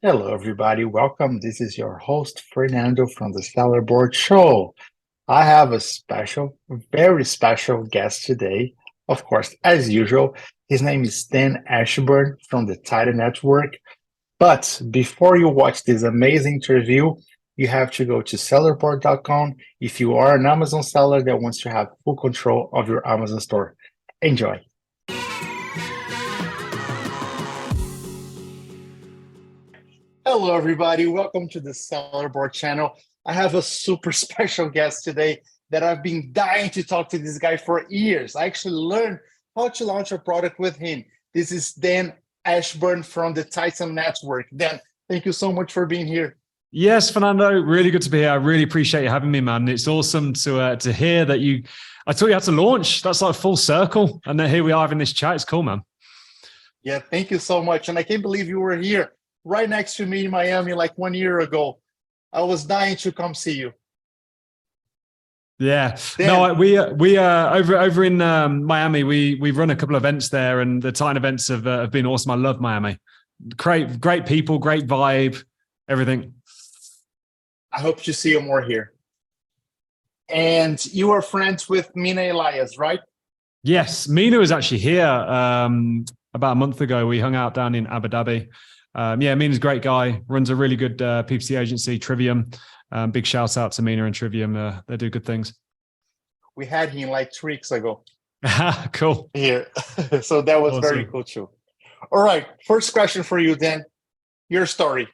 Hello, everybody. Welcome. This is your host, Fernando from the Sellerboard Show. I have a special, very special guest today. Of course, as usual, his name is Dan Ashburn from the Titan Network. But before you watch this amazing interview, you have to go to sellerboard.com if you are an Amazon seller that wants to have full control of your Amazon store. Enjoy. Hello, everybody. Welcome to the Sellerboard channel. I have a super special guest today that I've been dying to talk to this guy for years. I actually learned how to launch a product with him. This is Dan Ashburn from the Titan Network. Dan, thank you so much for being here. Yes, Fernando, really good to be here. I really appreciate you having me, man. It's awesome to hear that I taught you how to launch. That's like full circle. And then here we are having this chat. It's cool, man. Yeah, thank you so much. And I can't believe you were here right next to me in Miami like 1 year ago. I was dying to come see you. Yeah, Dan. no, we over in Miami. We've run a couple of events there, and the Titan events have been awesome. I love Miami. Great people, great vibe, everything. I hope to see you more here. And you are friends with Mina Elias, right? Yes, Mina was actually here about a month ago. We hung out down in Abu Dhabi. Yeah, Mina's a great guy, runs a really good PPC agency, Trivium. Big shout out to Mina and Trivium. They do good things. We had him like 3 weeks ago. Cool. Here. So that was Awesome. very cool too. All right. First question for you, Dan. Your story.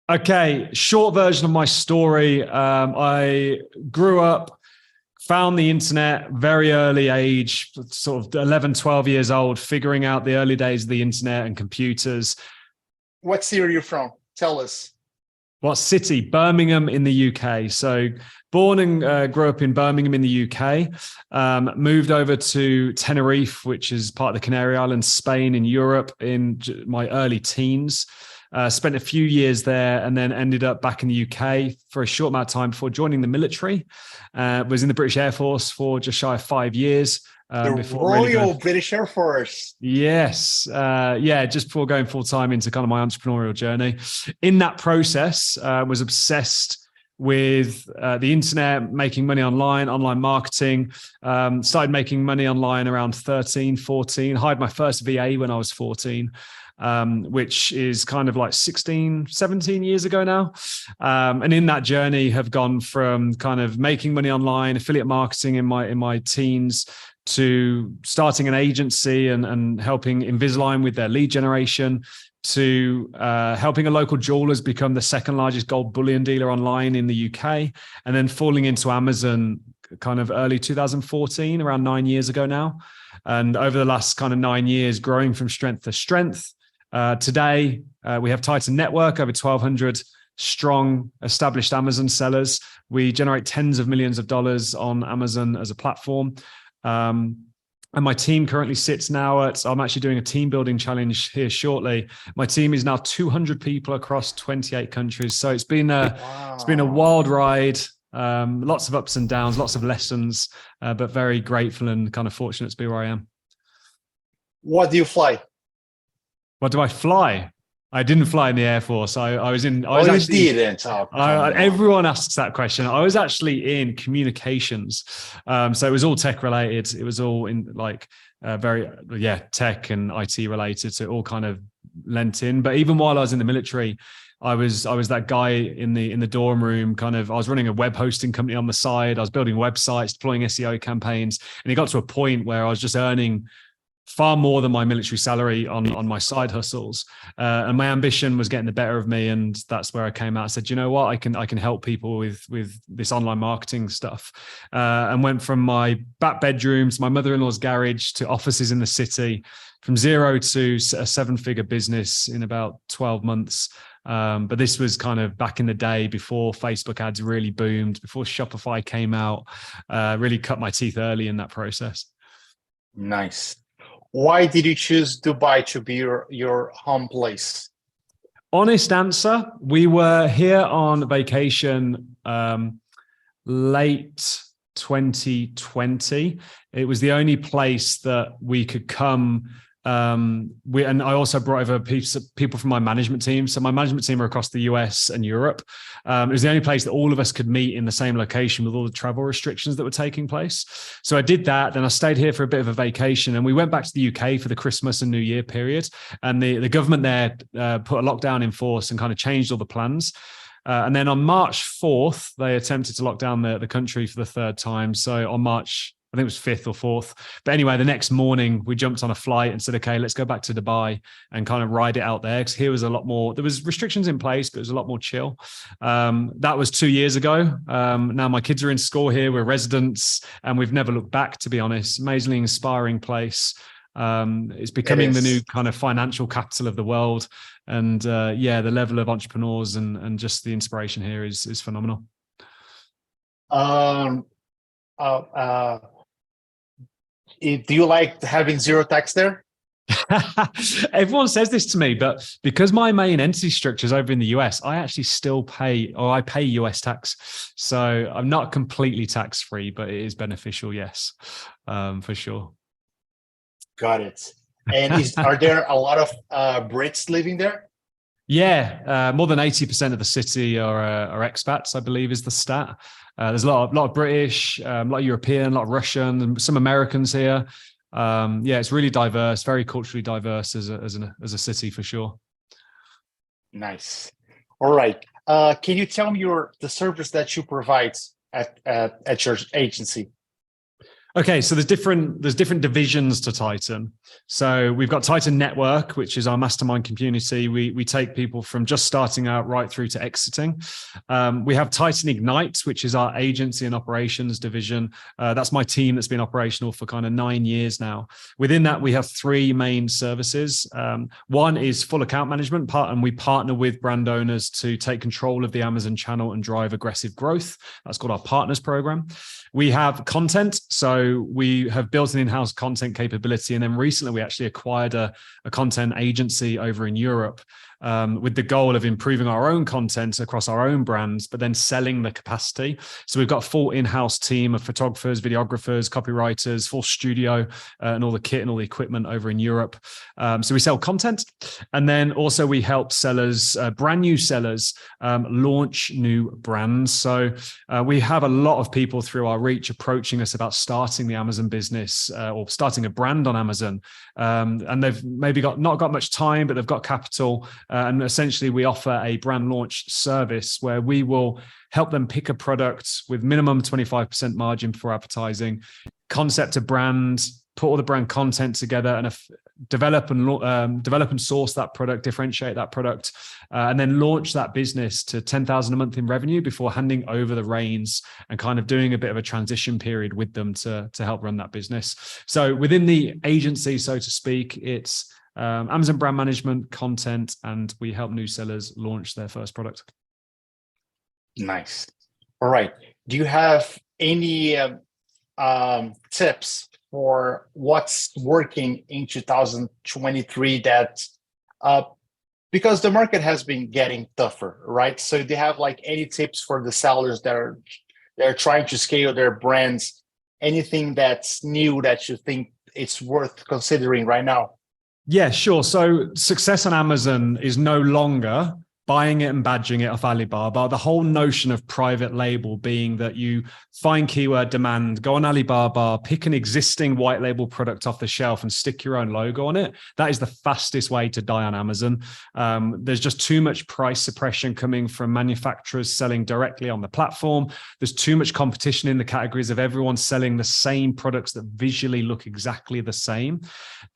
Okay. Short version of my story. I grew up, found the internet very early age, sort of 11, 12 years old, figuring out the early days of the internet and computers. What city are you from? Tell us. What city? Birmingham in the UK. So born and grew up in Birmingham in the UK, moved over to Tenerife, which is part of the Canary Islands, Spain in Europe in my early teens. Spent a few years there and then ended up back in the UK for a short amount of time before joining the military. Was in the British Air Force for just shy of 5 years. The Royal British Air Force. Yes. Yeah, just before going full time into kind of my entrepreneurial journey. In that process, was obsessed with the internet, making money online marketing. Started making money online around 13, 14. Hired my first VA when I was 14. Which is kind of like 16, 17 years ago now. And in that journey have gone from kind of making money online, affiliate marketing in my teens, to starting an agency and helping Invisalign with their lead generation, to helping a local jewelers become the second largest gold bullion dealer online in the UK, and then falling into Amazon kind of early 2014, around 9 years ago now. And over the last kind of 9 years, growing from strength to strength. Today, we have Titan Network, over 1,200 strong established Amazon sellers. We generate tens of millions of dollars on Amazon as a platform. And my team currently sits now at, I'm actually doing a team building challenge here shortly. My team is now 200 people across 28 countries. So it's been it's been a wild ride. Lots of ups and downs, lots of lessons, but very grateful and kind of fortunate to be where I am. What do you fly? What do I fly? I didn't fly in the Air Force. I was in. I was actually, you didn't. Oh, everyone asks that question. I was actually in communications, so it was all tech related. It was all in like tech and IT related. So it all kind of lent in. But even while I was in the military, I was that guy in the dorm room. Kind of, I was running a web hosting company on the side. I was building websites, deploying SEO campaigns, and it got to a point where I was just earning far more than my military salary on my side hustles, and my ambition was getting the better of me. And that's where I came out. I said, you know what, I can help people with this online marketing stuff, and went from my back bedrooms, my mother-in-law's garage, to offices in the city, from zero to a 7-figure business in about 12 months. But this was kind of back in the day before Facebook ads really boomed, before Shopify came out. Really cut my teeth early in that process. Nice. Why did you choose Dubai to be your home place? Honest answer, we were here on vacation late 2020. It was the only place that we could come And I also brought over people from my management team. So my management team are across the US and Europe. It was the only place that all of us could meet in the same location with all the travel restrictions that were taking place. So I did that. Then I stayed here for a bit of a vacation, and we went back to the UK for the Christmas and New Year period. And the government there put a lockdown in force and kind of changed all the plans. And then on March 4th, they attempted to lock down the country for the third time. So on March, I think it was 5th or 4th. But anyway, the next morning we jumped on a flight and said, okay, let's go back to Dubai and kind of ride it out there. Because here was a lot more, there was restrictions in place, but it was a lot more chill. That was 2 years ago. Now my kids are in school here. We're residents and we've never looked back, to be honest. Amazingly inspiring place. It's becoming the new kind of financial capital of the world. And yeah, the level of entrepreneurs and just the inspiration here is phenomenal. Do you like having zero tax there? Everyone says this to me, but because my main entity structure is over in the US, I actually still pay, or I pay US tax. So I'm not completely tax free, but it is beneficial. Yes, for sure. Got it. And are there a lot of Brits living there? Yeah, more than 80% of the city are expats, I believe is the stat. There's a lot of British, a lot of European, a lot of Russian, and some Americans here. Yeah, it's really diverse, very culturally diverse as a city for sure. Nice. All right. Can you tell me the service that you provide at your agency? Okay, so there's different divisions to Titan. So we've got Titan Network, which is our mastermind community. We take people from just starting out right through to exiting. We have Titan Ignite, which is our agency and operations division. That's my team that's been operational for kind of 9 years now. Within that, we have 3 main services. One is full account management, and we partner with brand owners to take control of the Amazon channel and drive aggressive growth. That's called our partners program. We have content. So we have built an in-house content capability. And then recently we actually acquired a content agency over in Europe with the goal of improving our own content across our own brands, but then selling the capacity. So we've got a full in-house team of photographers, videographers, copywriters, full studio, and all the kit and all the equipment over in Europe. So we sell content. And then also we help sellers, brand new sellers, launch new brands. So we have a lot of people through our reach approaching us about starting the Amazon business or starting a brand on Amazon. And they've maybe not got much time, but they've got capital. And essentially, we offer a brand launch service where we will help them pick a product with minimum 25% margin for advertising, concept a brand, put all the brand content together, and develop and source that product, differentiate that product, and then launch that business to 10,000 a month in revenue before handing over the reins and kind of doing a bit of a transition period with them to help run that business. So within the agency, so to speak, it's Amazon brand management, content, and we help new sellers launch their first product. Nice. All right. Do you have any tips for what's working in 2023 that because the market has been getting tougher, right? So do you have like any tips for the sellers that they're trying to scale their brands? Anything that's new that you think it's worth considering right now? Yeah, sure. So success on Amazon is no longer buying it and badging it off Alibaba. The whole notion of private label being that you find keyword demand, go on Alibaba, pick an existing white label product off the shelf and stick your own logo on it. That is the fastest way to die on Amazon. There's just too much price suppression coming from manufacturers selling directly on the platform. There's too much competition in the categories of everyone selling the same products that visually look exactly the same.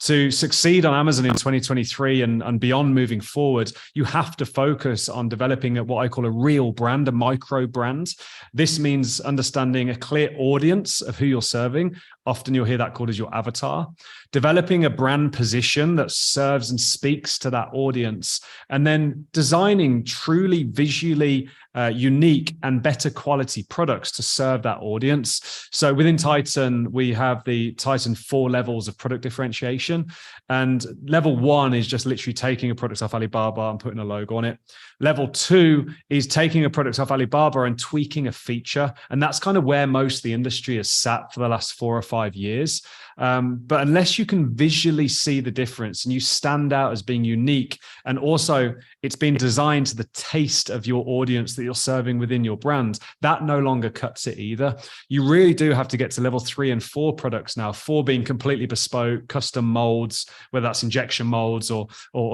To succeed on Amazon in 2023 and beyond moving forward, you have to focus on developing what I call a real brand, a micro brand. This means understanding a clear audience of who you're serving. Often you'll hear that called as your avatar. Developing a brand position that serves and speaks to that audience, and then designing truly visually unique and better quality products to serve that audience. So within Titan, we have the Titan 4 levels of product differentiation. And level 1 is just literally taking a product off Alibaba and putting a logo on it. Level 2 is taking a product off Alibaba and tweaking a feature. And that's kind of where most of the industry has sat for the last 4 or 5 years. But unless you can visually see the difference and you stand out as being unique, and also it's been designed to the taste of your audience that you're serving within your brand, that no longer cuts it either. You really do have to get to level 3 and 4 products now, 4 being completely bespoke, custom molds, whether that's injection molds or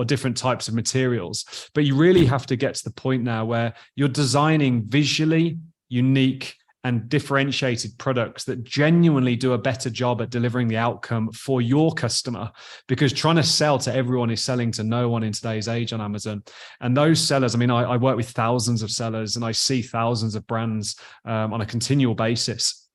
different types of materials. But you really have to get to the point now where you're designing visually unique and differentiated products that genuinely do a better job at delivering the outcome for your customer, because trying to sell to everyone is selling to no one in today's age on Amazon. And those sellers, I mean, I work with thousands of sellers and I see thousands of brands on a continual basis.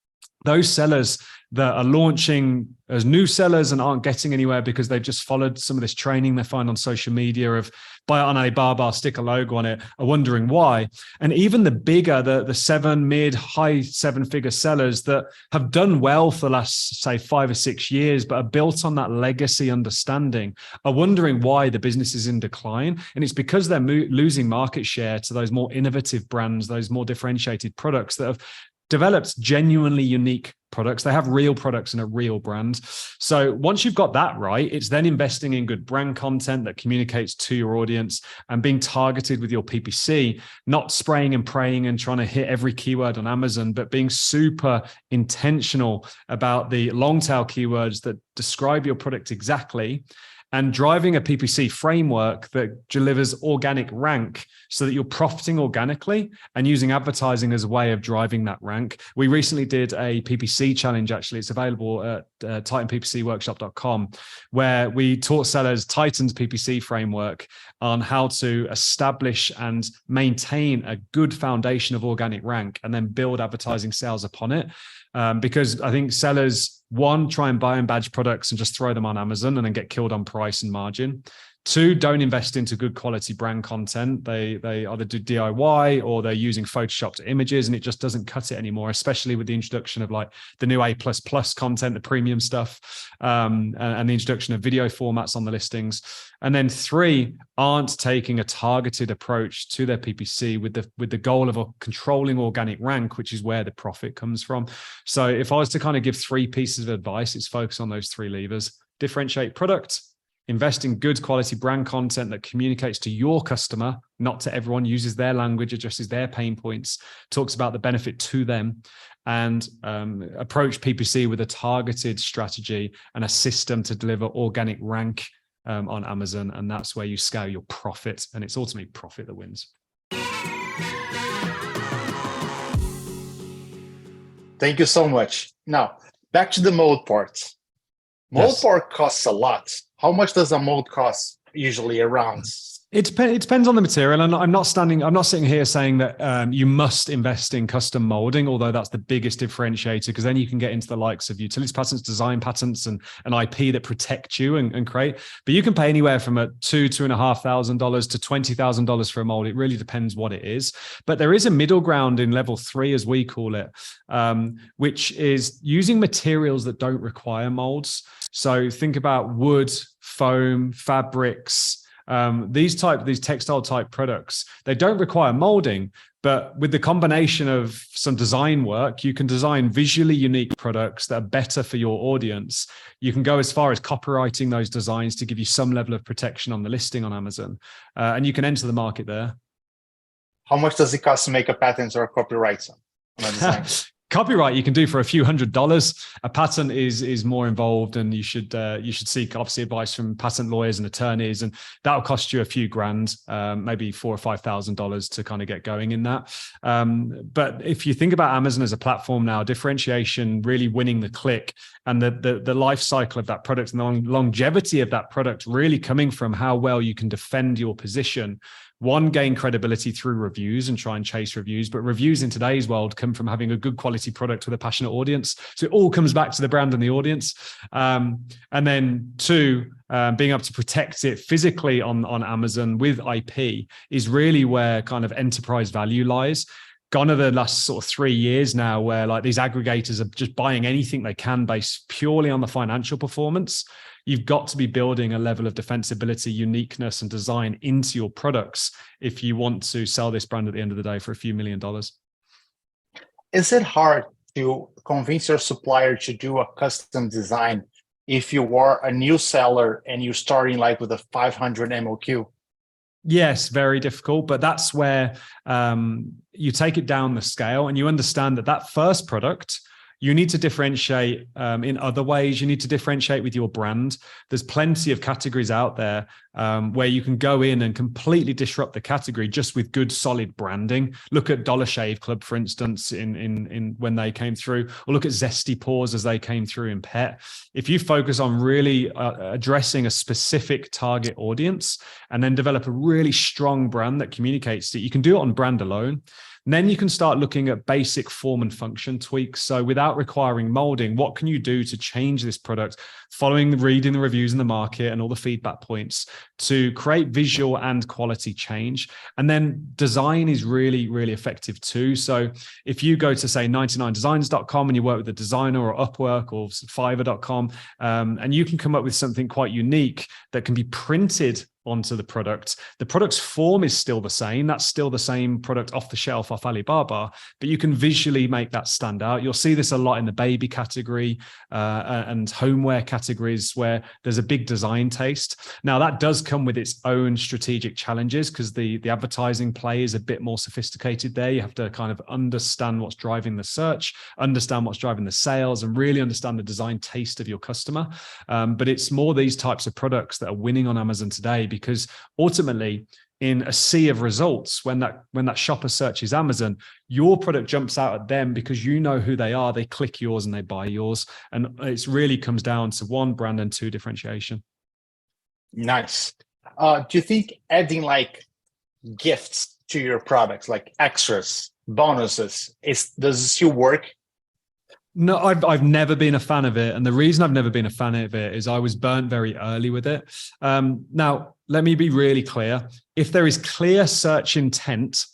Those sellers that are launching as new sellers and aren't getting anywhere because they've just followed some of this training they find on social media of buy it on Alibaba, stick a logo on it, are wondering why. And even the bigger, the 7, mid, high 7-figure sellers that have done well for the last, say, 5 or 6 years, but are built on that legacy understanding, are wondering why the business is in decline. And it's because they're losing market share to those more innovative brands, those more differentiated products that have developed genuinely unique products. They have real products and a real brand. So once you've got that right, it's then investing in good brand content that communicates to your audience and being targeted with your PPC, not spraying and praying and trying to hit every keyword on Amazon, but being super intentional about the long tail keywords that describe your product exactly, and driving a PPC framework that delivers organic rank so that you're profiting organically and using advertising as a way of driving that rank. We recently did a PPC challenge, actually. It's available at titanppcworkshop.com, where we taught sellers Titan's PPC framework on how to establish and maintain a good foundation of organic rank and then build advertising sales upon it. Because I think sellers, 1, try and buy and badge products and just throw them on Amazon and then get killed on price and margin. 2, don't invest into good quality brand content. They either do DIY or they're using Photoshopped images, and it just doesn't cut it anymore, especially with the introduction of like the new A++ content, the premium stuff, and the introduction of video formats on the listings. And then 3, aren't taking a targeted approach to their PPC with the goal of controlling organic rank, which is where the profit comes from. So if I was to kind of give 3 pieces of advice, it's focus on those 3 levers: differentiate product, invest in good quality brand content that communicates to your customer, not to everyone, uses their language, addresses their pain points, talks about the benefit to them, and approach PPC with a targeted strategy and a system to deliver organic rank on Amazon. And that's where you scale your profit, and it's ultimately profit that wins. Thank you so much. Now, back to the mold part. Mold part costs a lot. How much does a mold cost usually around? It depends on the material, and I'm not sitting here saying that you must invest in custom molding, although that's the biggest differentiator, because then you can get into the likes of utilities patents, design patents, and an IP that protect you and create. But you can pay anywhere from $2,500 to $20,000 for a mold. It really depends what it is. But there is a middle ground in level 3, as we call it, which is using materials that don't require molds. So think about wood, foam, fabrics. These textile type products, they don't require molding, but with the combination of some design work, you can design visually unique products that are better for your audience. You can go as far as copywriting those designs to give you some level of protection on the listing on Amazon, and you can enter the market there. How much does it cost to make a patent or a copyright on a design? Copyright you can do for a few $100s. A patent is more involved, and you should seek obviously advice from patent lawyers and attorneys, and that'll cost you a few grand, maybe $4,000 or $5,000 to kind of get going in that. But if you think about Amazon as a platform now, differentiation, really winning the click, and the life cycle of that product and the longevity of that product really coming from how well you can defend your position One, gain credibility through reviews and try and chase reviews. But reviews in today's world come from having a good quality product with a passionate audience. So it all comes back to the brand and the audience. And then two, being able to protect it physically on Amazon with IP is really where kind of enterprise value lies. Gone are the last sort of 3 years now where like these aggregators are just buying anything they can based purely on the financial performance. You've got to be building a level of defensibility, uniqueness, and design into your products if you want to sell this brand at the end of the day for a few $1 million. Is it hard to convince your supplier to do a custom design if you are a new seller and you're starting like with a 500 MOQ? Yes, very difficult, but that's where you take it down the scale and you understand that first product, you need to differentiate in other ways. You need to differentiate with your brand. There's plenty of categories out there where you can go in and completely disrupt the category just with good, solid branding. Look at Dollar Shave Club, for instance, in when they came through, or look at Zesty Paws as they came through in pet. If you focus on really addressing a specific target audience and then develop a really strong brand that communicates it, you can do it on brand alone. And then you can start looking at basic form and function tweaks. So without requiring molding, what can you do to change this product, reading the reviews in the market and all the feedback points to create visual and quality change? And then design is really, really effective too. So if you go to say 99designs.com and you work with a designer or Upwork or Fiverr.com, and you can come up with something quite unique that can be printed onto the product. The product's form is still the same. That's still the same product off the shelf off Alibaba, but you can visually make that stand out. You'll see this a lot in the baby category and homeware categories where there's a big design taste. Now that does come with its own strategic challenges because the advertising play is a bit more sophisticated there. You have to kind of understand what's driving the search, understand what's driving the sales, and really understand the design taste of your customer. But it's more these types of products that are winning on Amazon today, because ultimately in a sea of results, when that shopper searches Amazon, your product jumps out at them because you know who they are, they click yours and they buy yours. And it really comes down to one, brand, and two, differentiation. Nice. Do you think adding like gifts to your products, like extras, bonuses, does it still work? No, I've never been a fan of it. And the reason I've never been a fan of it is I was burnt very early with it. Now, let me be really clear. If there is clear search intent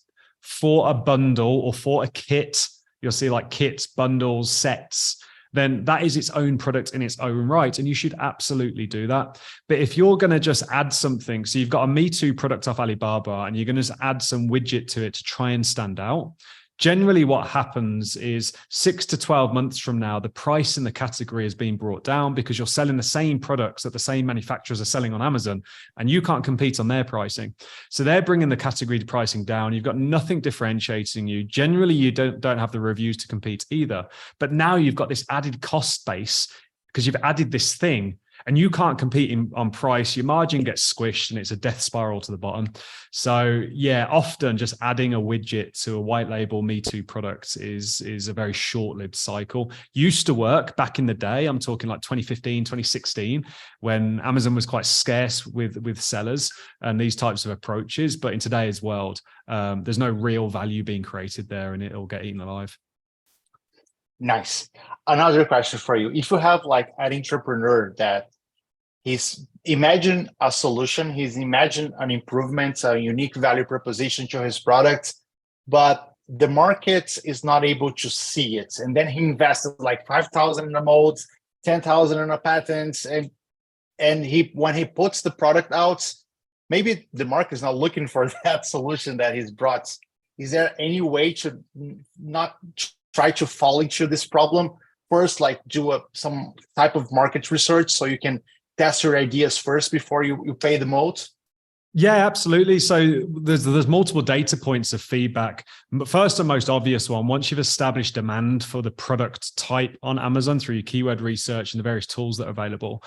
for a bundle or for a kit, you'll see like kits, bundles, sets, then that is its own product in its own right. And you should absolutely do that. But if you're going to just add something, so you've got a Me Too product off Alibaba and you're going to just add some widget to it to try and stand out, generally what happens is 6 to 12 months from now, the price in the category is being brought down because you're selling the same products that the same manufacturers are selling on Amazon, and you can't compete on their pricing. So they're bringing the category pricing down. You've got nothing differentiating you. Generally, you don't have the reviews to compete either. But now you've got this added cost base because you've added this thing, and you can't compete on price. Your margin gets squished and it's a death spiral to the bottom. So yeah, often just adding a widget to a white label Me Too product is a very short-lived cycle. Used to work back in the day. I'm talking like 2015, 2016, when Amazon was quite scarce with sellers and these types of approaches. But in today's world, there's no real value being created there and it'll get eaten alive. Nice. Another question for you. If you have like an entrepreneur that he's imagine a solution, he's imagine an improvement, a unique value proposition to his product, but the market is not able to see it. And then he invested like 5,000 in a mold, 10,000 in a patent. And when he puts the product out, maybe the market is not looking for that solution that he's brought. Is there any way to not try to fall into this problem first, like do some type of market research so you can test your ideas first before you pay the mold? Yeah, absolutely. So there's multiple data points of feedback. But first and most obvious one, once you've established demand for the product type on Amazon through your keyword research and the various tools that are available,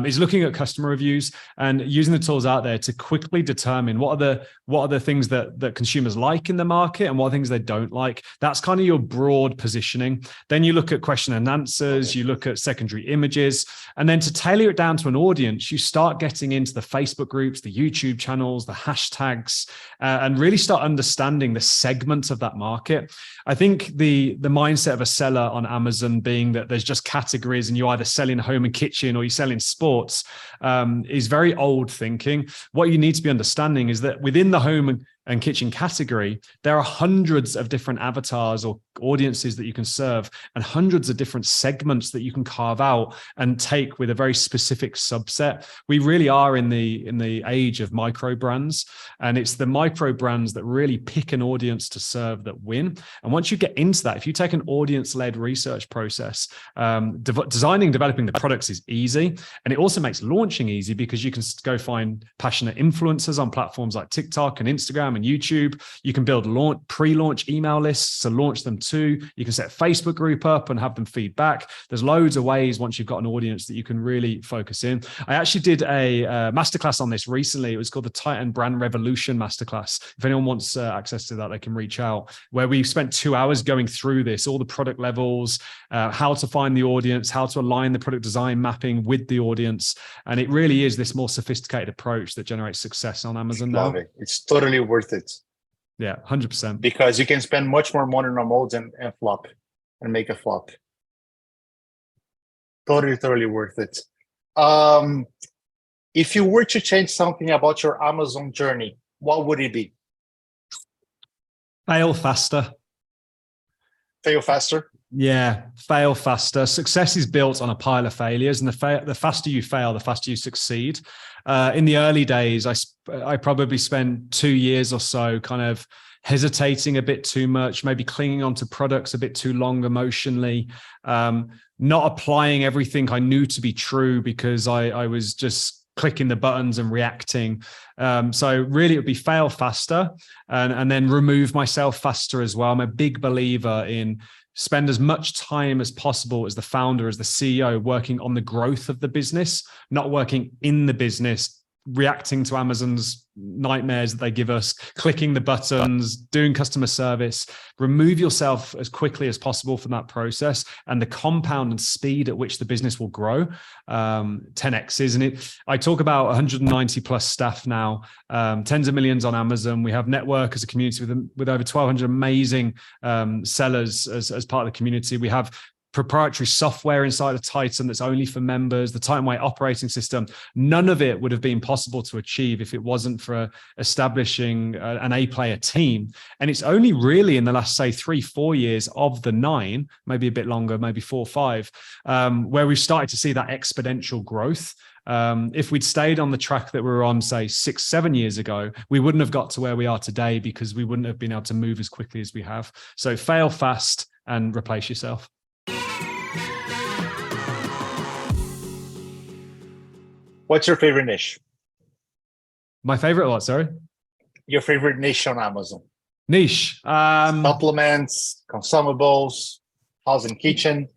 is looking at customer reviews and using the tools out there to quickly determine what are the things that consumers like in the market and what things they don't like. That's kind of your broad positioning. Then you look at question and answers, you look at secondary images, and then to tailor it down to an audience, you start getting into the Facebook groups, the YouTube channels, the hashtags, and really start understanding the segment of that market. I think the mindset of a seller on Amazon being that there's just categories and you either sell in home and kitchen or you sell in sports is very old thinking. What you need to be understanding is that within the home and kitchen category, there are hundreds of different avatars or audiences that you can serve and hundreds of different segments that you can carve out and take with a very specific subset. We really are in the age of micro brands, and it's the micro brands that really pick an audience to serve that win. And once you get into that, if you take an audience-led research process, designing, developing the products is easy. And it also makes launching easy because you can go find passionate influencers on platforms like TikTok and Instagram and YouTube. You can build pre-launch email lists to launch them too. You can set a Facebook group up and have them feedback. There's loads of ways once you've got an audience that you can really focus in. I actually did a masterclass on this recently. It was called the Titan Brand Revolution Masterclass. If anyone wants access to that, they can reach out, where we spent 2 hours going through this, all the product levels, how to find the audience, how to align the product design mapping with the audience. And it really is this more sophisticated approach that generates success on Amazon now. Love it. It's totally worth it. Yeah, 100%. Because you can spend much more money on molds and flop and make a flop. Totally worth it. If you were to change something about your Amazon journey, what would it be? Fail faster. Fail faster? Yeah, fail faster. Success is built on a pile of failures, and the faster you fail, the faster you succeed. In the early days, I probably spent 2 years or so kind of hesitating a bit too much, maybe clinging onto products a bit too long emotionally, not applying everything I knew to be true because I was just clicking the buttons and reacting. So really it would be fail faster and then remove myself faster as well. I'm a big believer in spend as much time as possible as the founder, as the CEO, working on the growth of the business, not working in the business, reacting to Amazon's nightmares that they give us, clicking the buttons, doing customer service. Remove yourself as quickly as possible from that process, and the compound and speed at which the business will grow 10x's. And I talk about 190 plus staff now, tens of millions on Amazon. We have network as a community with over 1,200 amazing sellers as part of the community. We have proprietary software inside of Titan that's only for members, the Titan Way operating system. None of it would have been possible to achieve if it wasn't for establishing an A-player team. And it's only really in the last, say, 3-4 years of the 9, maybe a bit longer, maybe 4 or 5, where we've started to see that exponential growth. If we'd stayed on the track that we were on, say, 6-7 years ago, we wouldn't have got to where we are today because we wouldn't have been able to move as quickly as we have. So fail fast and replace yourself. What's your favorite niche? My favorite what, sorry? Your favorite niche on Amazon? Niche. Supplements, consumables, house and kitchen.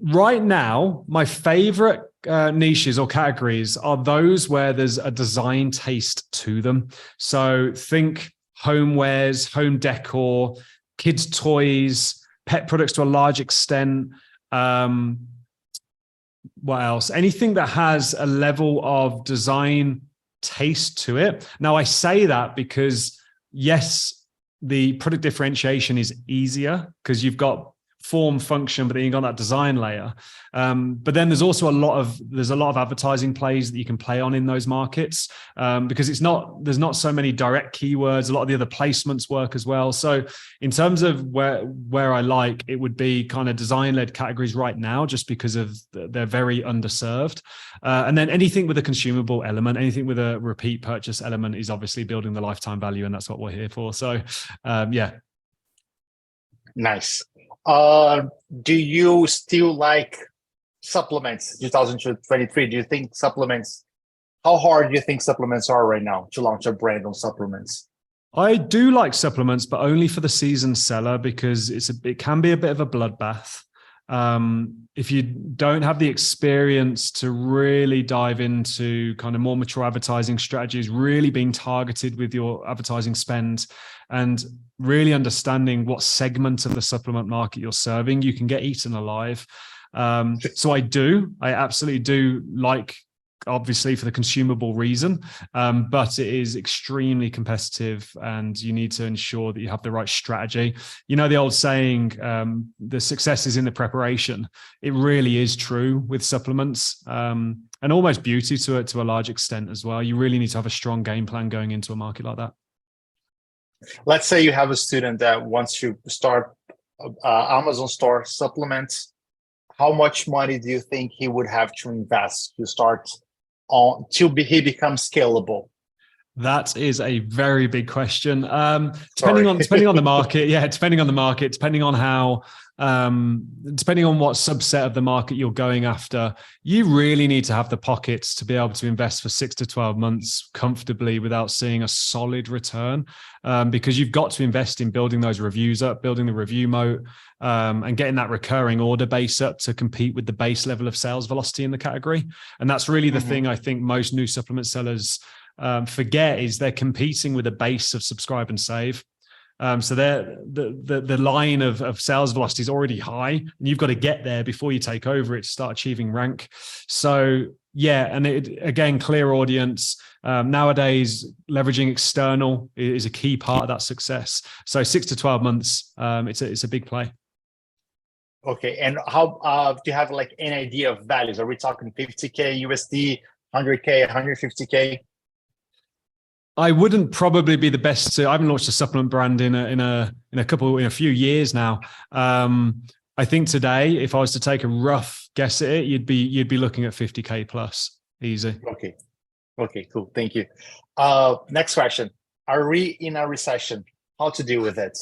Right now, my favorite niches or categories are those where there's a design taste to them. So think homewares, home decor, kids' toys, pet products to a large extent. What else? Anything that has a level of design taste to it. Now, I say that because, yes, the product differentiation is easier because you've got form, function, but then you've got that design layer. But then there's also a lot of advertising plays that you can play on in those markets because there's not so many direct keywords. A lot of the other placements work as well. So in terms of where I like, it would be kind of design-led categories right now, just because of they're very underserved. And then anything with a consumable element, anything with a repeat purchase element is obviously building the lifetime value, and that's what we're here for. So yeah. Nice. Do you still like supplements 2023? Do you think supplements, how hard do you think supplements are right now to launch a brand on supplements? I do like supplements, but only for the seasoned seller because it can be a bit of a bloodbath. If you don't have the experience to really dive into kind of more mature advertising strategies, really being targeted with your advertising spend and really understanding what segment of the supplement market you're serving, you can get eaten alive. So I absolutely do like obviously for the consumable reason, but it is extremely competitive, and you need to ensure that you have the right strategy. You know, the old saying, the success is in the preparation. It really is true with supplements, and almost beauty to a large extent as well. You really need to have a strong game plan going into a market like that. Let's say you have a student that wants to start Amazon store supplements. How much money do you think he would have to invest to start on he becomes scalable? That is a very big question. Depending on the market, depending on the market, depending on how, depending on what subset of the market you're going after, you really need to have the pockets to be able to invest for 6 to 12 months comfortably without seeing a solid return, because you've got to invest in building those reviews up, building the review moat, and getting that recurring order base up to compete with the base level of sales velocity in the category. And that's really the thing I think most new supplement sellers forget, is they're competing with a base of subscribe and save. So the line of sales velocity is already high, and you've got to get there before you take over it to start achieving rank. So yeah, and again, clear audience. Nowadays, leveraging external is a key part of that success. So 6 to 12 months, it's a big play. Okay, and how do you have like an idea of values? Are we talking 50K USD, 100K, 150K? I wouldn't probably be the best to. I haven't launched a supplement brand in a few years now. I think today, if I was to take a rough guess at it, you'd be looking at 50K plus, easy. Okay, cool. Thank you. Next question: are we in a recession? How to deal with it?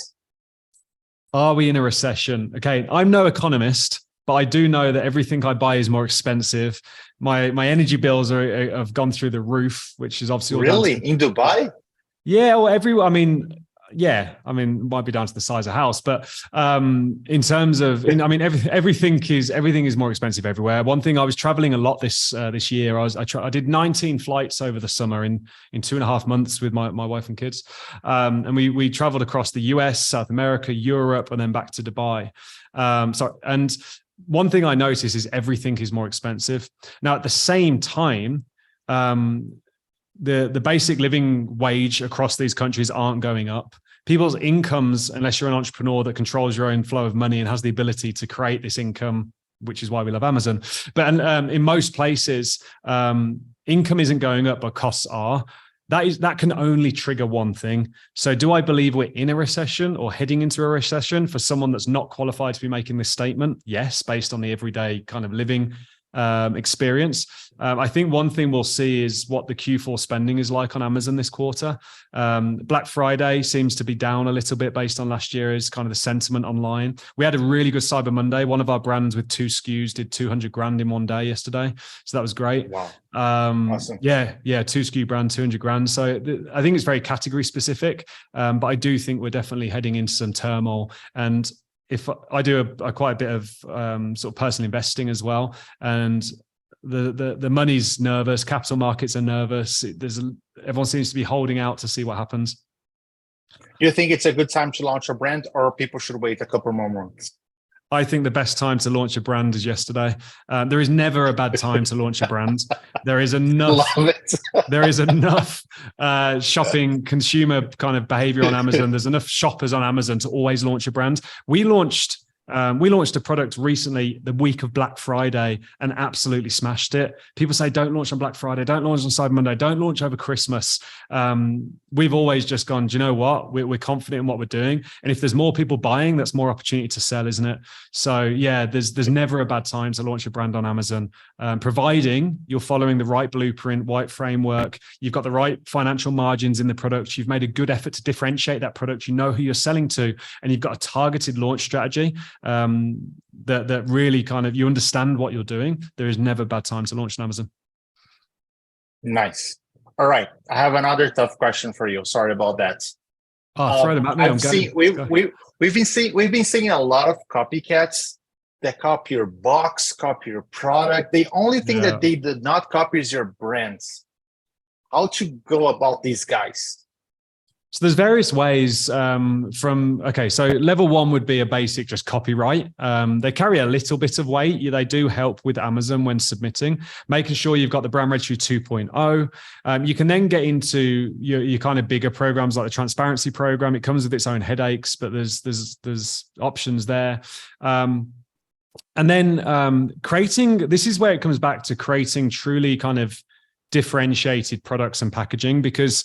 Are we in a recession? Okay, I'm no economist, but I do know that everything I buy is more expensive. My energy bills have gone through the roof, which is obviously all really in Dubai. Yeah, well, it might be down to the size of house, but in terms of, everything is more expensive everywhere. One thing, I was traveling a lot this year. I did 19 flights over the summer in 2.5 months with my wife and kids, and we traveled across the US, South America, Europe, and then back to Dubai. And one thing I noticed is everything is more expensive now. At the same time, the basic living wage across these countries aren't going up. People's incomes, unless you're an entrepreneur that controls your own flow of money and has the ability to create this income, which is why we love Amazon. But in most places, income isn't going up, but costs are. That can only trigger one thing. So do I believe we're in a recession or heading into a recession? For someone that's not qualified to be making this statement, yes, based on the everyday kind of living experience. I think one thing we'll see is what the Q4 spending is like on Amazon this quarter. Black Friday seems to be down a little bit based on last year, is kind of the sentiment online. We had a really good Cyber Monday. One of our brands with 2 SKUs did 200 grand in one day yesterday. So that was great. Wow. Awesome. Yeah. 2 SKU brand, 200 grand. So I think it's very category specific. But I do think we're definitely heading into some turmoil. And if I do quite a bit of sort of personal investing as well, and the money's nervous, capital markets are nervous. Everyone seems to be holding out to see what happens. Do you think it's a good time to launch a brand, or people should wait a couple more months? I think the best time to launch a brand is yesterday. There is never a bad time to launch a brand. There is enough. Love it. There is enough shopping consumer kind of behavior on Amazon. There's enough shoppers on Amazon to always launch a brand. We launched a product recently the week of Black Friday and absolutely smashed it. People say, don't launch on Black Friday, don't launch on Cyber Monday, don't launch over Christmas. We've always just gone, do you know what? We're confident in what we're doing. And if there's more people buying, that's more opportunity to sell, isn't it? So yeah, there's never a bad time to launch a brand on Amazon, providing you're following the right blueprint, right framework, you've got the right financial margins in the product, you've made a good effort to differentiate that product, you know who you're selling to, and you've got a targeted launch strategy. That really kind of, you understand what you're doing. There is never a bad time to launch on Amazon. Nice. All right, I have another tough question for you. Sorry about that. Throw them at me. We've been seeing a lot of copycats that copy your box, copy your product. The only thing that they did not copy is your brands. How to go about these guys? So there's various ways so level one would be a basic just copyright. They carry a little bit of weight. They do help with Amazon when submitting, making sure you've got the brand registry 2.0. You can then get into your kind of bigger programs like the transparency program. It comes with its own headaches, but there's options there. And then this is where it comes back to creating truly kind of differentiated products and packaging, because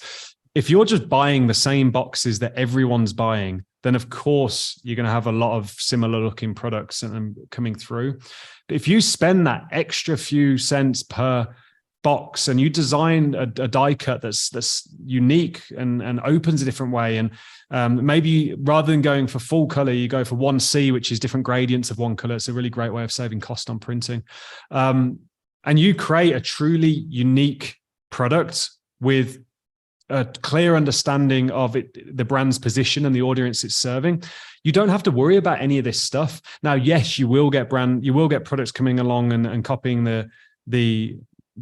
if you're just buying the same boxes that everyone's buying, then of course you're going to have a lot of similar looking products and coming through. But if you spend that extra few cents per box and you design a die cut that's unique and opens a different way, and maybe rather than going for full color, you go for 1C, which is different gradients of one color. It's a really great way of saving cost on printing. And you create a truly unique product with a clear understanding of it, the brand's position and the audience it's serving. You don't have to worry about any of this stuff. Now, yes, you will get products coming along and copying the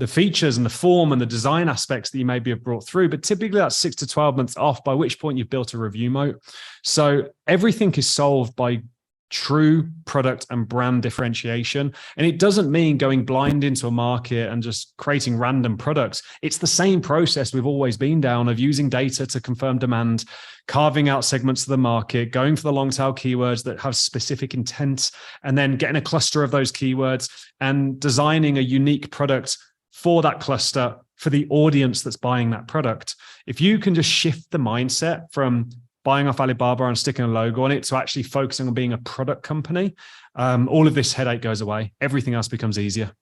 features and the form and the design aspects that you maybe have brought through, but typically that's 6 to 12 months off, by which point you've built a review moat. So everything is solved by true product and brand differentiation. And it doesn't mean going blind into a market and just creating random products. It's the same process we've always been down of using data to confirm demand, carving out segments of the market, going for the long tail keywords that have specific intent, and then getting a cluster of those keywords and designing a unique product for that cluster for the audience that's buying that product. If you can just shift the mindset from buying off Alibaba and sticking a logo on it to actually focusing on being a product company, all of this headache goes away. Everything else becomes easier.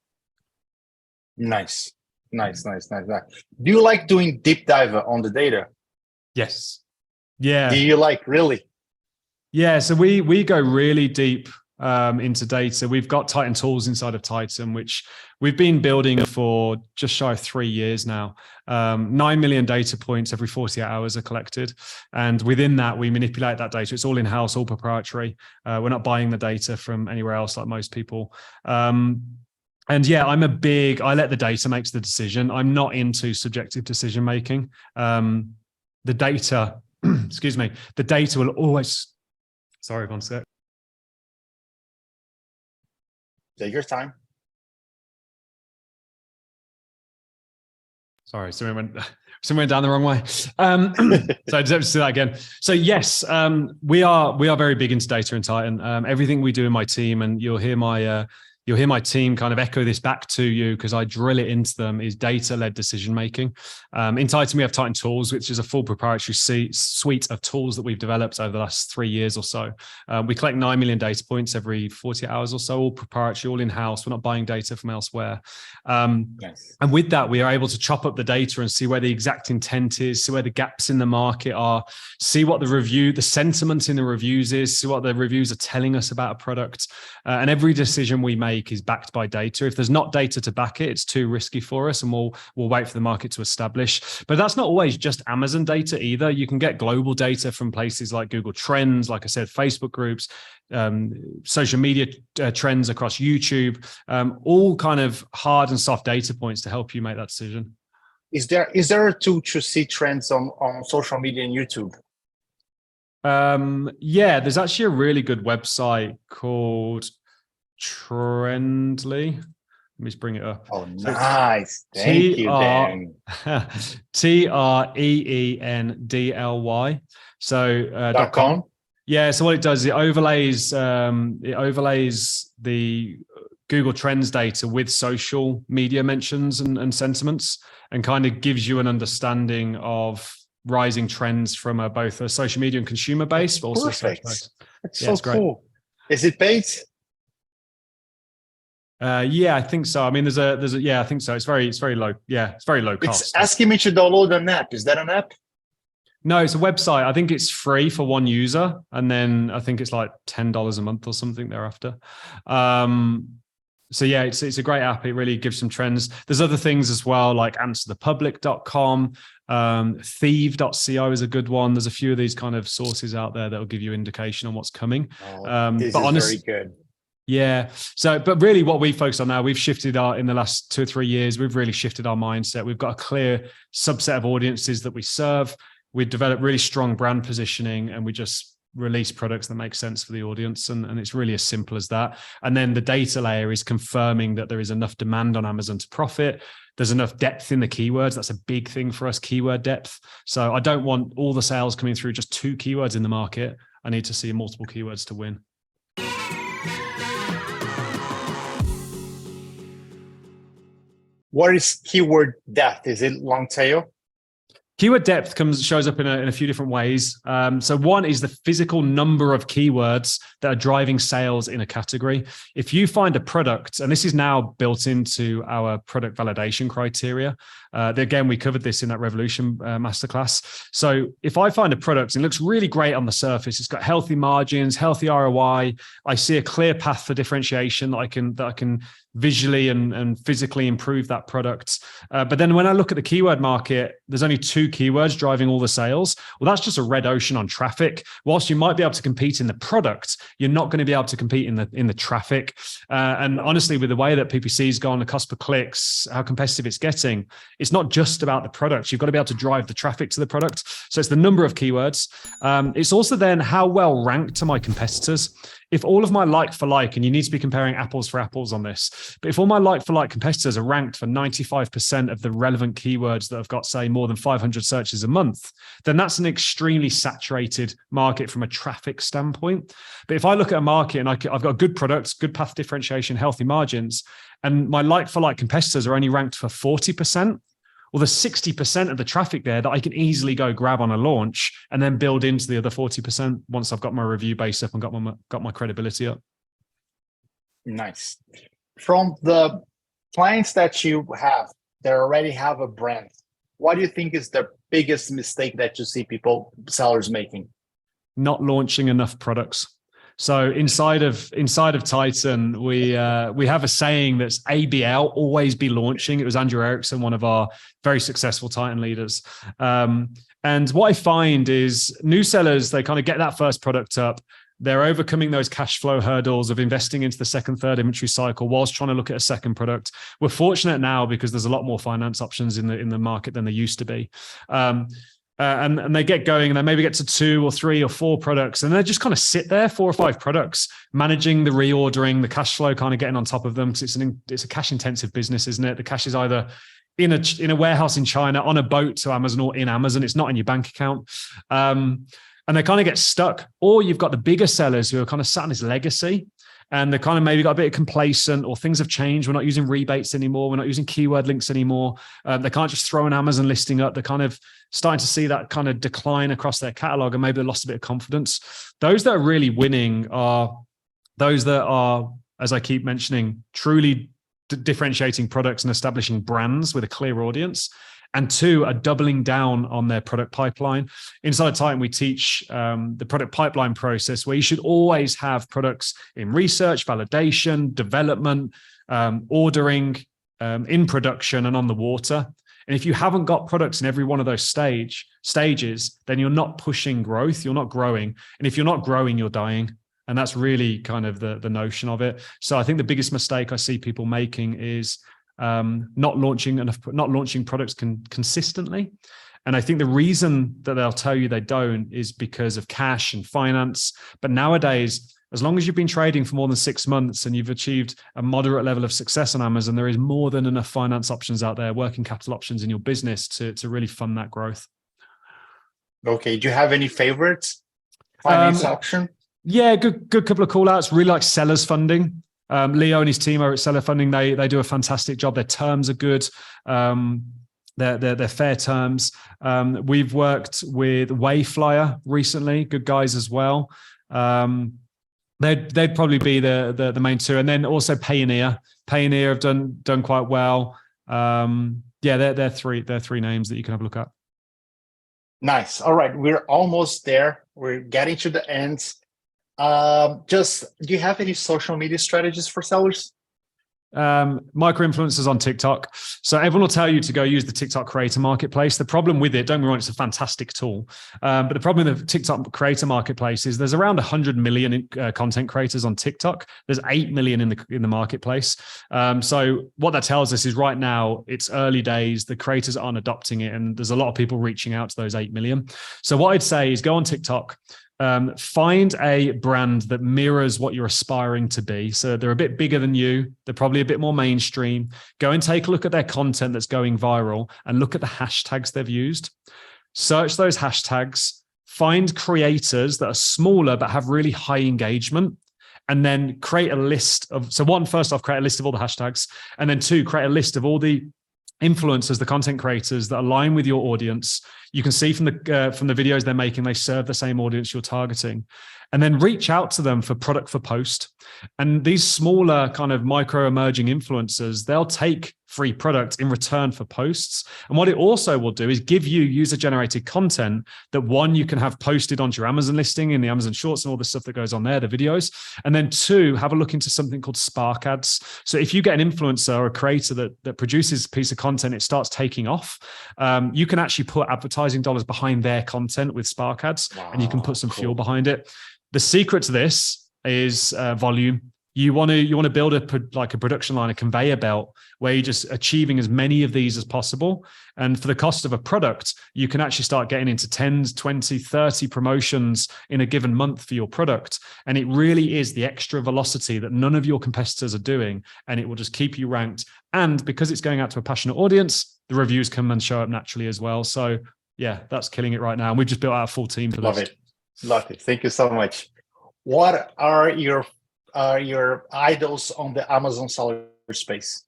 Nice. Do you like doing deep dive on the data? Yes. Yeah. Do you like really? Yeah. So we go really deep into data. We've got Titan tools inside of Titan, which we've been building for just shy of 3 years now. 9 million data points every 48 hours are collected. And within that, we manipulate that data. It's all in-house, all proprietary. We're not buying the data from anywhere else like most people. And yeah, I let the data makes the decision. I'm not into subjective decision making. The data, excuse me, the data will always, sorry, one sec. Take your time. Sorry, someone went down the wrong way. So I just have to say that again. So yes, we are very big into data in Titan. Everything we do in my team, and you'll hear my team kind of echo this back to you because I drill it into them, is data-led decision making. In Titan, we have Titan Tools, which is a full proprietary suite of tools that we've developed over the last 3 years or so. We collect 9 million data points every 40 hours or so, all proprietary, all in-house. We're not buying data from elsewhere. Yes. And with that, we are able to chop up the data and see where the exact intent is, see where the gaps in the market are, see what the sentiment in the reviews is, see what the reviews are telling us about a product. And every decision we make is backed by data. If there's not data to back it, it's too risky for us, and we'll wait for the market to establish. But that's not always just Amazon data either. You can get global data from places like Google Trends, like I said, Facebook groups, social media trends across YouTube, all kind of hard and soft data points to help you make that decision. Is there a tool to see trends on social media and YouTube? Yeah, there's actually a really good website called Trendly. Let me just bring it up. Oh, nice. Thank you, Dan. 𝐟𝐫𝐸𝐴𝑛𝐷𝐿Y. So .com. Yeah. So what it does is it overlays the Google Trends data with social media mentions and sentiments, and kind of gives you an understanding of rising trends from both a social media and consumer base, but also perfect. Base. That's so cool. Is it paid? Yeah, I think so. I mean, yeah, I think so. It's very low. Yeah, it's very low cost. It's asking me to download an app. Is that an app? No, it's a website. I think it's free for one user, and then I think it's like $10 a month or something thereafter. So yeah, it's a great app. It really gives some trends. There's other things as well, like answerthepublic.com, thieve.co is a good one. There's a few of these kind of sources out there that will give you indication on what's coming. This is very good. Yeah. So, but really what we focus on now, we've shifted in the last 2 or 3 years, we've really shifted our mindset. We've got a clear subset of audiences that we serve. we develop really strong brand positioning, and we just release products that make sense for the audience. And it's really as simple as that. And then the data layer is confirming that there is enough demand on Amazon to profit. There's enough depth in the keywords. That's a big thing for us, keyword depth. So I don't want all the sales coming through just 2 keywords in the market. I need to see multiple keywords to win. What is keyword depth? Is it long tail? Keyword depth shows up in a few different ways. So one is the physical number of keywords that are driving sales in a category. If you find a product, and this is now built into our product validation criteria, again, we covered this in that Revolution masterclass. So if I find a product and it looks really great on the surface, it's got healthy margins, healthy ROI, I see a clear path for differentiation that I can visually and physically improve that product. But then when I look at the keyword market, there's only 2 keywords driving all the sales. Well, that's just a red ocean on traffic. Whilst you might be able to compete in the product, you're not going to be able to compete in the traffic. And honestly, with the way that PPC's gone, the cost per clicks, how competitive it's getting, it's not just about the product. You've got to be able to drive the traffic to the product. So it's the number of keywords. It's also then how well ranked are my competitors. If all of my like for like, and you need to be comparing apples for apples on this, but if all my like for like competitors are ranked for 95% of the relevant keywords that have got, say, more than 500 searches a month, then that's an extremely saturated market from a traffic standpoint. But if I look at a market and I've got good products, good path differentiation, healthy margins, and my like for like competitors are only ranked for 40%, well, there's 60% of the traffic there that I can easily go grab on a launch and then build into the other 40% once I've got my review base up and got my credibility up. Nice. From the clients that you have that already have a brand, what do you think is the biggest mistake that you see sellers making? Not launching enough products. So inside of Titan, we have a saying that's ABL, always be launching. It was Andrew Erickson, one of our very successful Titan leaders. And what I find is new sellers, they kind of get that first product up. They're overcoming those cash flow hurdles of investing into the second, third inventory cycle whilst trying to look at a second product. We're fortunate now because there's a lot more finance options in the market than there used to be. And they get going and they maybe get to 2 or 3 or 4 products, and they just kind of sit there, 4 or 5 products, managing the reordering, the cash flow, kind of getting on top of them, because it's a cash intensive business, isn't it? The cash is either in a warehouse in China, on a boat to Amazon, or in Amazon. It's not in your bank account. And they kind of get stuck. Or you've got the bigger sellers who are kind of sat on this legacy, and they kind of maybe got a bit complacent, or things have changed. We're not using rebates anymore. We're not using keyword links anymore. They can't just throw an Amazon listing up. They're kind of starting to see that kind of decline across their catalog, and maybe they lost a bit of confidence. Those that are really winning are those that are, as I keep mentioning, truly differentiating products and establishing brands with a clear audience. And 2 are doubling down on their product pipeline. Inside Titan, we teach the product pipeline process, where you should always have products in research, validation, development, ordering, in production, and on the water. And if you haven't got products in every one of those stages, then you're not pushing growth, you're not growing. And if you're not growing, you're dying. And that's really kind of the notion of it. So I think the biggest mistake I see people making is not launching products consistently. And I think the reason that they'll tell you they don't is because of cash and finance. But nowadays, as long as you've been trading for more than 6 months and you've achieved a moderate level of success on Amazon, there is more than enough finance options out there, working capital options in your business to really fund that growth. Okay. Do you have any favorites? Finance option? Yeah, good couple of call outs. Really like sellers funding. Leo and his team over at Seller Funding, they do a fantastic job. Their terms are good. They're fair terms. We've worked with Wayflyer recently, good guys as well. They'd probably be the main 2, and then also Payoneer. Payoneer have done quite well. They're 3 names that you can have a look at. Nice. All right, we're almost there. We're getting to the end. Do you have any social media strategies for sellers? Micro influencers on TikTok. So everyone will tell you to go use the TikTok creator marketplace. The problem with it, don't get me wrong, it's a fantastic tool. But the problem with the TikTok creator marketplace is there's around 100 million content creators on TikTok. There's 8 million in the marketplace. So what that tells us is right now it's early days. The creators aren't adopting it, and there's a lot of people reaching out to those 8 million. So what I'd say is go on TikTok. Find a brand that mirrors what you're aspiring to be. So they're a bit bigger than you. They're probably a bit more mainstream. Go and take a look at their content that's going viral and look at the hashtags they've used. Search those hashtags. Find creators that are smaller but have really high engagement. And then create a list of, so one, first off, create a list of all the hashtags. And then two, create a list of all the influencers, the content creators that align with your audience. You can see from the videos they're making, they serve the same audience you're targeting. And then reach out to them for product for post. And these smaller kind of micro emerging influencers, they'll take free product in return for posts. And what it also will do is give you user generated content that one, you can have posted onto your Amazon listing in the Amazon Shorts and all the stuff that goes on there, the videos. And then two, have a look into something called Spark Ads. So if you get an influencer or a creator that produces a piece of content, it starts taking off. You can actually put advertising dollars behind their content with Spark Ads, and you can put some fuel behind it. The secret to this is volume. You want to build a production line, a conveyor belt, where you're just achieving as many of these as possible. And for the cost of a product, you can actually start getting into 10, 20, 30 promotions in a given month for your product. And it really is the extra velocity that none of your competitors are doing. And it will just keep you ranked. And because it's going out to a passionate audience, the reviews come and show up naturally as well. So yeah, that's killing it right now. And we've just built out a full team for this. Love it. Thank you so much. What are your idols on the Amazon seller space?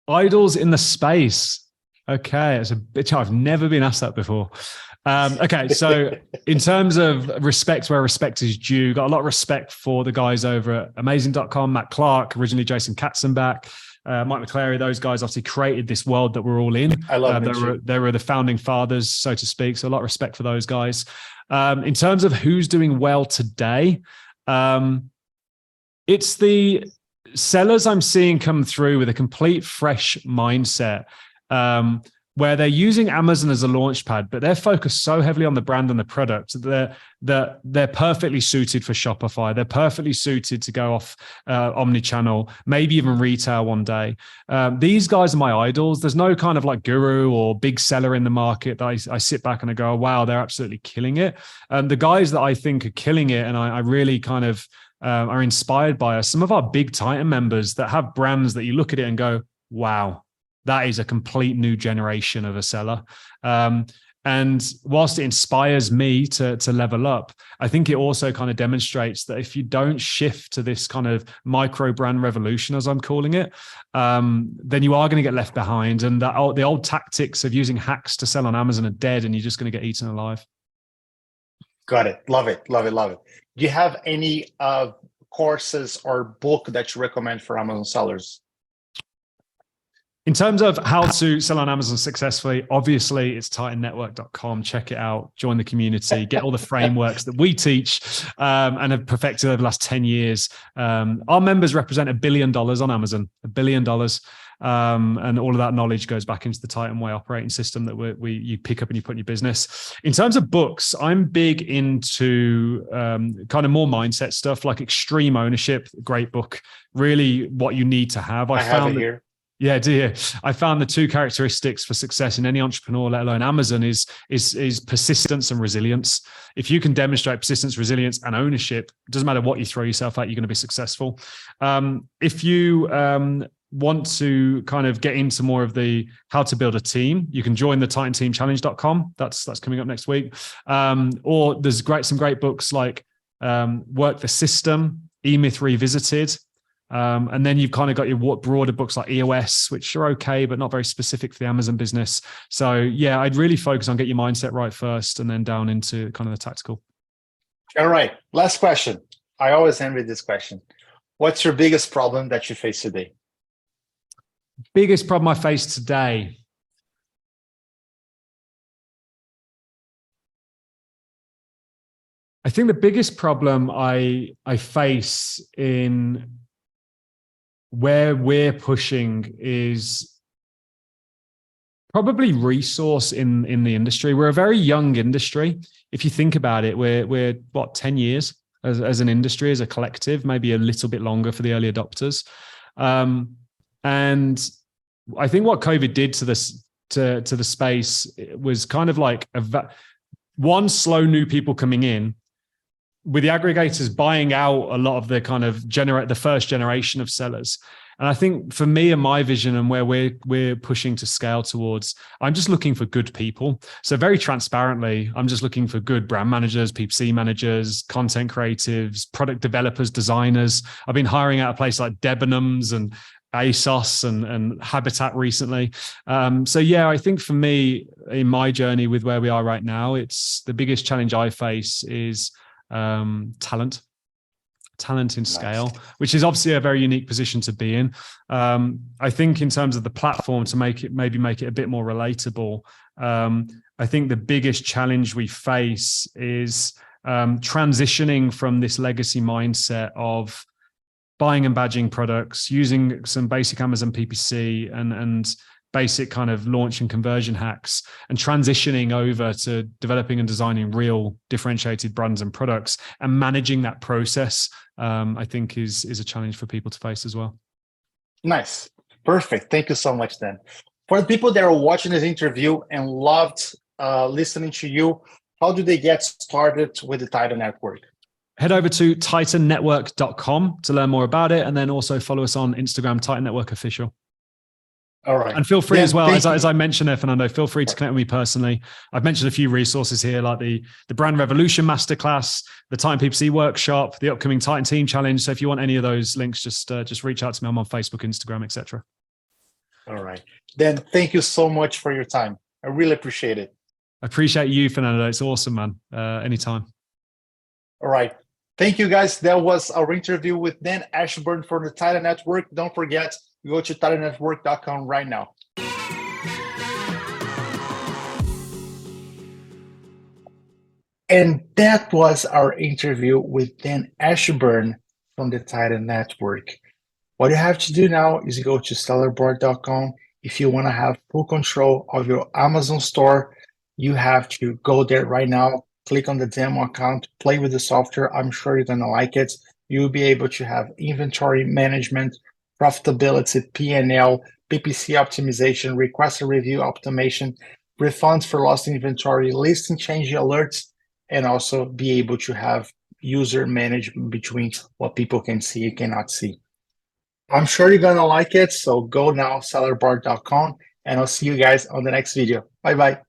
Idols in the space. Okay, it's a bit. I've never been asked that before. Okay, so in terms of respect where respect is due, got a lot of respect for the guys over at amazing.com, Matt Clark, originally Jason Katzenbach, Mike McClary. Those guys obviously created this world that we're all in. I love them. They were the founding fathers, so to speak. So a lot of respect for those guys. In terms of who's doing well today, it's the sellers I'm seeing come through with a complete fresh mindset, where they're using Amazon as a launch pad, but they're focused so heavily on the brand and the product that they're perfectly suited for Shopify. They're perfectly suited to go off omnichannel, maybe even retail one day. These guys are my idols. There's no kind of like guru or big seller in the market that I sit back and I go, oh, wow, they're absolutely killing it. The guys that I think are killing it, and I really kind of are inspired by, are some of our big Titan members that have brands that you look at it and go, wow, that is a complete new generation of a seller. And whilst it inspires me to level up, I think it also kind of demonstrates that if you don't shift to this kind of micro brand revolution, as I'm calling it, then you are going to get left behind. And the old tactics of using hacks to sell on Amazon are dead, and you're just going to get eaten alive. Got it. Love it. Love it. Love it. Do you have any courses or book that you recommend for Amazon sellers? In terms of how to sell on Amazon successfully, obviously it's titannetwork.com. Check it out, join the community, get all the frameworks that we teach and have perfected over the last 10 years. Our members represent $1 billion on Amazon, $1 billion. And all of that knowledge goes back into the Titan Way operating system that you pick up and you put in your business. In terms of books, I'm big into kind of more mindset stuff like Extreme Ownership, great book, really what you need to have. I found it here. Yeah, dear. I found the two characteristics for success in any entrepreneur, let alone Amazon, is persistence and resilience. If you can demonstrate persistence, resilience, and ownership, it doesn't matter what you throw yourself at, you're going to be successful. If you want to kind of get into more of the how to build a team, you can join the TitanTeamChallenge.com. That's coming up next week. Or there's some great books like Work the System, E-Myth Revisited. And then you've kind of got your broader books like EOS, which are okay, but not very specific for the Amazon business. So yeah, I'd really focus on get your mindset right first and then down into kind of the tactical. All right. Last question. I always end with this question. What's your biggest problem that you face today? Biggest problem I face today. I think the biggest problem I face in where we're pushing is probably resource in the industry. We're a very young industry. If you think about it, we're what, 10 years as an industry, as a collective, maybe a little bit longer for the early adopters. And I think what COVID did to this to the space was kind of like one, slow new people coming in, with the aggregators buying out a lot of the kind of the first generation of sellers. And I think for me and my vision and where we're pushing to scale towards, I'm just looking for good people. So very transparently, I'm just looking for good brand managers, PPC managers, content creatives, product developers, designers. I've been hiring at a place like Debenhams and ASOS and Habitat recently. So yeah, I think for me in my journey with where we are right now, it's the biggest challenge I face is talent in scale, which is obviously a very unique position to be in. I think in terms of the platform, to make it a bit more relatable, I think the biggest challenge we face is transitioning from this legacy mindset of buying and badging products, using some basic Amazon PPC and basic kind of launch and conversion hacks, and transitioning over to developing and designing real differentiated brands and products, and managing that process, I think is a challenge for people to face as well. Nice. Perfect. Thank you so much, Dan. For the people that are watching this interview and loved listening to you, how do they get started with the Titan Network? Head over to titannetwork.com to learn more about it, and then also follow us on Instagram, Titan Network Official. All right. And feel free as well, as I mentioned there, Fernando, feel free to connect with me personally. I've mentioned a few resources here, like the Brand Revolution Masterclass, the Titan PPC Workshop, the upcoming Titan Team Challenge. So if you want any of those links, just reach out to me. I'm on Facebook, Instagram, etc. All right. Then thank you so much for your time. I really appreciate it. I appreciate you, Fernando. It's awesome, man. Anytime. All right. Thank you, guys. That was our interview with Dan Ashburn for the Titan Network. Don't forget, go to titannetwork.com right now. And that was our interview with Dan Ashburn from the Titan Network. What you have to do now is go to sellerboard.com. If you want to have full control of your Amazon store, you have to go there right now. Click on the demo account, play with the software. I'm sure you're going to like it. You'll be able to have inventory management, profitability, P&L, PPC optimization, request and review automation, refunds for lost inventory, listing change alerts, and also be able to have user management between what people can see and cannot see. I'm sure you're going to like it. So go now, sellerboard.com, and I'll see you guys on the next video. Bye-bye.